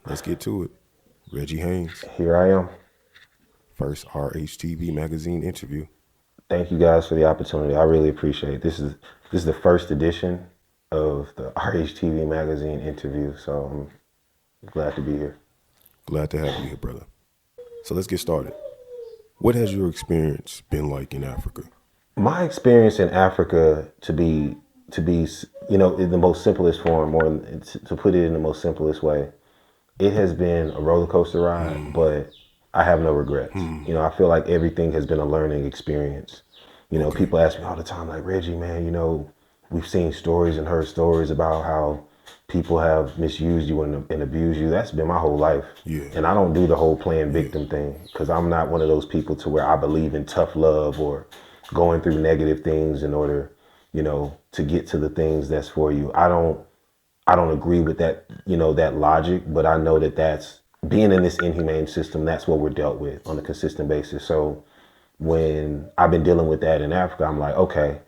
Let's get to it. Reggie Haynes, Here I am. first RHTV Magazine interview. Thank you guys for the opportunity. I really appreciate it. This is the first edition of the RHTV Magazine interview, so I'm glad to be here. Glad to have you here, brother. So let's get started. What has your experience been like in Africa? My experience in Africa, to be in the most simplest form, or to put it in the most simplest way, it has been a roller coaster ride, but I have no regrets. I feel like everything has been a learning experience. Okay. People ask me all the time, like, Reggie, man, we've seen stories and heard stories about how people have misused you and abused you. That's been my whole life. Yeah. And I don't do the whole playing Yeah. victim thing because I'm not one of those people to where I believe in tough love or going through negative things in order, to get to the things that's for you. I don't agree with that, that logic, but I know that that's being in this inhumane system. That's what we're dealt with on a consistent basis. So when I've been dealing with that in Africa, I'm like, okay,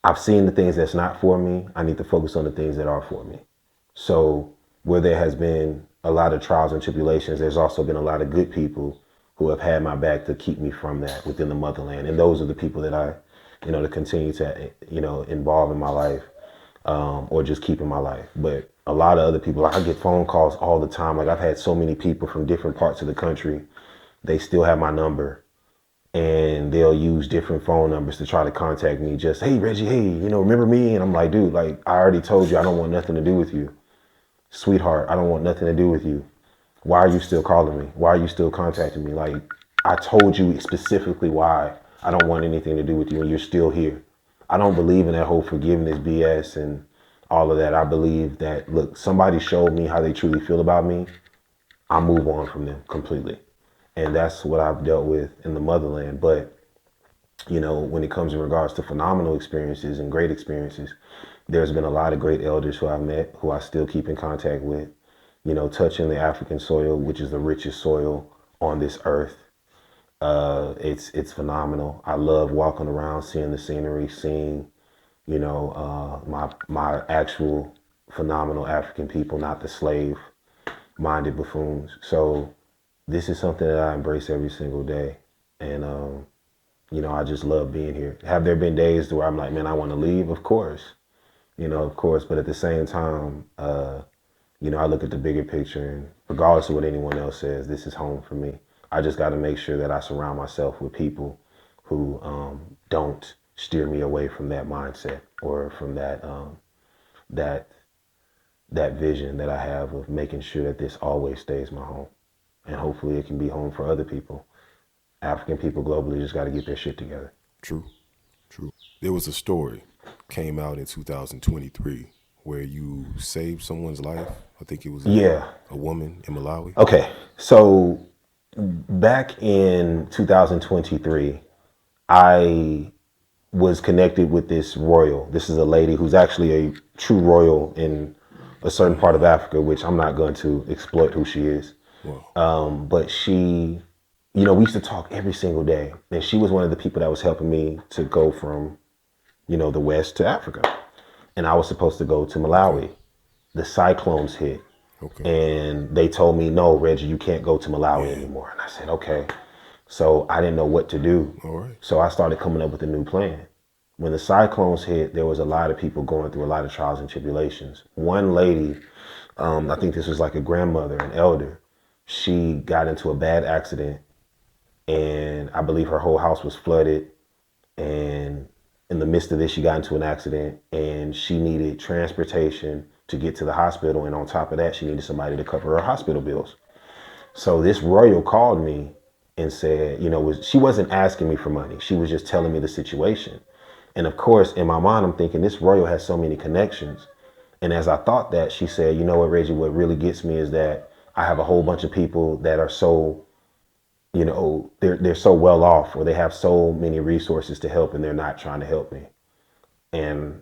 I've seen the things that's not for me. I need to focus on the things that are for me. So where there has been a lot of trials and tribulations, there's also been a lot of good people who have had my back to keep me from that within the motherland. And those are the people that I, to continue to, involve in my life, or just keep in my life. But a lot of other people, like I get phone calls all the time. Like I've had so many people from different parts of the country, they still have my number and they'll use different phone numbers to try to contact me. Just, hey, Reggie, hey, remember me? And I'm like, dude, like I already told you, I don't want nothing to do with you. Sweetheart, I don't want nothing to do with you. Why are you still calling me? Why are you still contacting me? Like I told you specifically why I don't want anything to do with you and you're still here. I don't believe in that whole forgiveness BS and all of that. I believe that, look, somebody showed me how they truly feel about me. I move on from them completely. And that's what I've dealt with in the motherland. But, when it comes in regards to phenomenal experiences and great experiences, there's been a lot of great elders who I've met, who I still keep in contact with, touching the African soil, which is the richest soil on this earth. It's phenomenal. I love walking around, seeing the scenery, seeing, my actual phenomenal African people, not the slave minded buffoons. So this is something that I embrace every single day. And, I just love being here. Have there been days where I'm like, man, I want to leave? Of course, of course. But at the same time, I look at the bigger picture and regardless of what anyone else says, this is home for me. I just got to make sure that I surround myself with people who don't steer me away from that mindset or from that that vision that I have of making sure that this always stays my home. And hopefully it can be home for other people. African people globally just got to get their shit together. True. True. There was a story came out in 2023 where you saved someone's life. I think it was Yeah. a woman in Malawi. Okay. So back in 2023, I was connected with this royal. This is a lady who's actually a true royal in a certain part of Africa, which I'm not going to exploit who she is. Wow. But she, we used to talk every single day. And she was one of the people that was helping me to go from, the West to Africa. And I was supposed to go to Malawi. The cyclones hit. Okay. And they told me, no, Reggie, you can't go to Malawi Yeah. anymore. And I said, okay. So I didn't know what to do. All right. So I started coming up with a new plan. When the cyclones hit, there was a lot of people going through a lot of trials and tribulations. One lady, I think this was like a grandmother, an elder, she got into a bad accident and I believe her whole house was flooded. And in the midst of this, she got into an accident and she needed transportation to get to the hospital. And on top of that, she needed somebody to cover her hospital bills. So this royal called me and said, she wasn't asking me for money. She was just telling me the situation. And of course, in my mind, I'm thinking this royal has so many connections. And as I thought that, she said, you know what, Reggie, what really gets me is that I have a whole bunch of people that are so, they're so well off or they have so many resources to help and they're not trying to help me. And,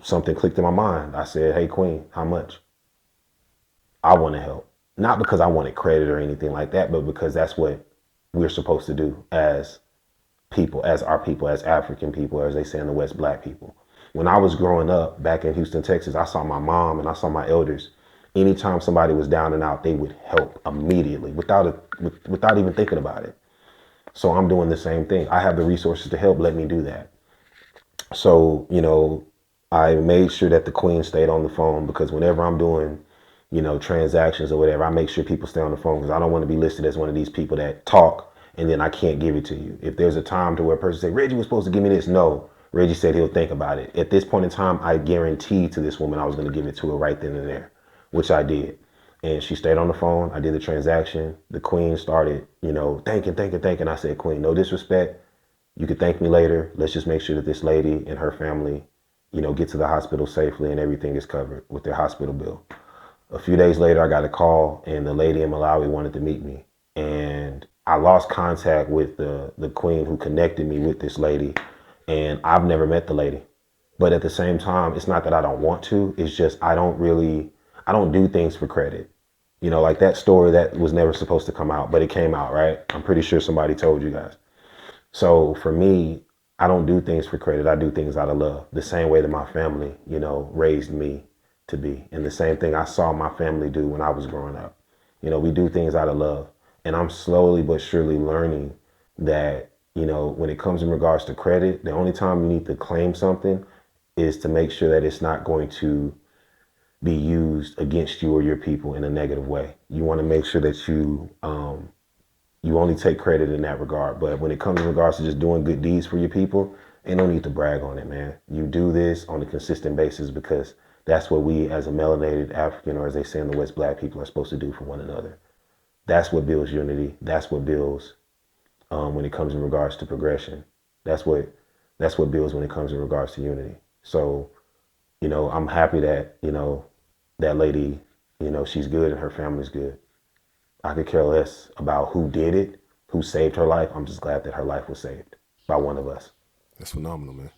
something clicked in my mind. I said, hey, Queen, how much? I want to help. Not because I wanted credit or anything like that, but because that's what we're supposed to do as people, as African people, as they say in the West, Black people. When I was growing up back in Houston, Texas, I saw my mom and I saw my elders Anytime somebody was down and out, they would help immediately without even thinking about it. So I'm doing the same thing. I have the resources to help. Let me do that. So, I made sure that the queen stayed on the phone, because whenever I'm doing, transactions or whatever, I make sure people stay on the phone, because I don't want to be listed as one of these people that talk and then I can't give it to you. If there's a time to where a person say, Reggie was supposed to give me this. No, Reggie said he'll think about it. At this point in time, I guaranteed to this woman I was going to give it to her right then and there, which I did. And she stayed on the phone. I did the transaction. The queen started, thanking. I said, Queen, no disrespect. You could thank me later. Let's just make sure that this lady and her family, get to the hospital safely and everything is covered with their hospital bill. A few days later, I got a call and the lady in Malawi wanted to meet me. And I lost contact with the queen who connected me with this lady. And I've never met the lady. But at the same time, it's not that I don't want to. It's just I don't do things for credit. Like that story that was never supposed to come out, but it came out, right? I'm pretty sure somebody told you guys. So for me, I don't do things for credit. I do things out of love. The same way that my family, raised me to be. And the same thing I saw my family do when I was growing up. We do things out of love. And I'm slowly but surely learning that, when it comes in regards to credit, the only time you need to claim something is to make sure that it's not going to be used against you or your people in a negative way. You want to make sure that you only take credit in that regard. But when it comes in regards to just doing good deeds for your people, ain't no need to brag on it, man. You do this on a consistent basis because that's what we as a melanated African, or as they say in the West, black people, are supposed to do for one another. That's what builds unity. That's what builds when it comes in regards to progression. That's what builds when it comes in regards to unity. So, I'm happy that, that lady, she's good and her family's good. I could care less about who did it, who saved her life. I'm just glad that her life was saved by one of us. That's phenomenal, man.